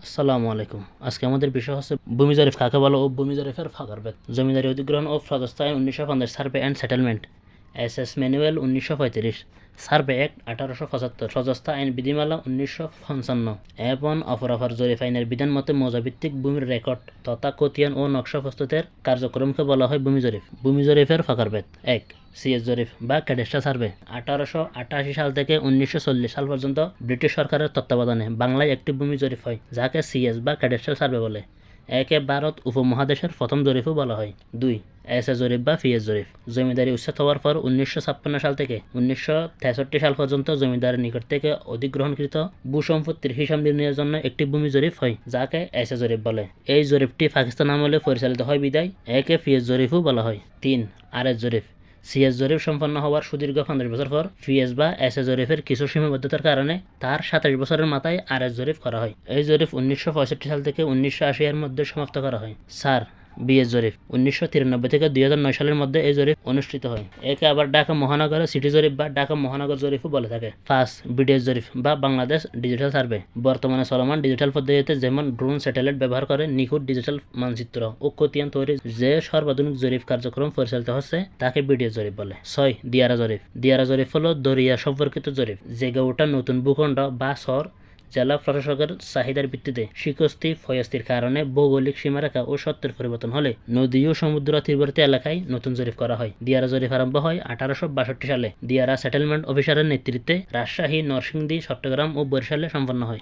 আসসালামু আলাইকুম। আজকে আমাদের বিষয় হচ্ছে ভূমি জরিপ কাকে বলে ও ভূমি জরিপের ফাঁকারভেদ। জমিদারি অধিগ্রহণ ও প্রদস্তায়ন 1950, survey and settlement S manual 1935, survey act 1875, প্রদস্ত আইন বিধিমালা 1955 এবং অপরাপর জরিপ আইনের বিধান মতে মৌজাভিত্তিক ভূমির রেকর্ড তথা খতিয়ান ও নকশা প্রস্তুতের কার্যক্রমকে বলা হয় ভূমি জরিপ। ভূমি জরিপের ফাঁকারভেদ: 1. সিএস জরিপ বা ক্যাডাস্ট্রাল সার্ভে 1888 সাল থেকে 1940 সাল পর্যন্ত ব্রিটিশ সরকারের তত্ত্বাবধানে বাংলায় একটি ভূমি জরিপ হয় যাকে সিএস বা ক্যাডাস্ট্রাল সার্ভে বলে। একে ভারত উপমহাদেশের প্রথম জরিপও বলা হয়। 2. এস জরিপ বা ফিএস জরিপ জমিদারি উচ্ছেদ হওয়ার পর 1956 সাল থেকে 1963 সাল পর্যন্ত জমিদারের নিকট থেকে অধিগ্রহণকৃত ভূসম্পত্তির হিসাব নির্ণয়ের জন্য একটি ভূমি জরিপ হয় যাকে এস জরিপ বলে। এই জরিপটি পাকিস্তান আমলে পরিচালিত হয় বিদায় একে ফিএস জরিপও বলা হয়। 3. আরএস জরিপ সিএস জরিপ সম্পন্ন হওয়ার সুদীর্ঘ 50 বছর পর ফিএস বা এস জরিপের কিছু সীমাবদ্ধতার কারণে তার 27 বছরের মাথায় আরএস জরিপ করা হয়। এই জরিপ 1965 সাল থেকে 1980 এর মধ্যে সমাপ্ত করা হয়। স্যার বিএস জরিপ 1993 থেকে 2009 সালের মধ্যে এই জরিপ অনুষ্ঠিত হয়। একে আবার ঢাকা মহানগরের সিটি জরিপ বা ঢাকা মহানগর জরিপও বলে থাকে। 5. বিডিএস জরিপ বা বাংলাদেশ ডিজিটাল সার্ভে বর্তমানে চলমান ডিজিটাল পদ্ধতিতে যেমন ড্রোন, স্যাটেলাইট ব্যবহার করে নিখুঁত ডিজিটাল মানচিত্র ও খতিয়ান তৈরি যে সর্বাধুনিক জরিপ কার্যক্রম পরিচালিত হচ্ছে তাকে বিডিএস জরিপ বলে। 6. দিয়ারা জরিপ দিয়ারা জরিপ হলো দরিয়া সম্পর্কিত জরিপ জেগে ওঠা নতুন ভূখণ্ড বা শহর জেলা প্রশাসকের চাহিদার ভিত্তিতে শিকস্তি ফয়স্তির কারণে ভৌগোলিক সীমারেখা ও সত্যের পরিবর্তন হলে নদী ও সমুদ্র তীরবর্তী এলাকায় নতুন জরিপ করা হয়। দিয়ারা জরিপ আরম্ভ হয় 1862 সালে দিয়ারা সেটেলমেন্ট অফিসারের নেতৃত্বে রাজশাহী, নরসিংদী, চট্টগ্রাম ও বরিশালে সম্পন্ন হয়।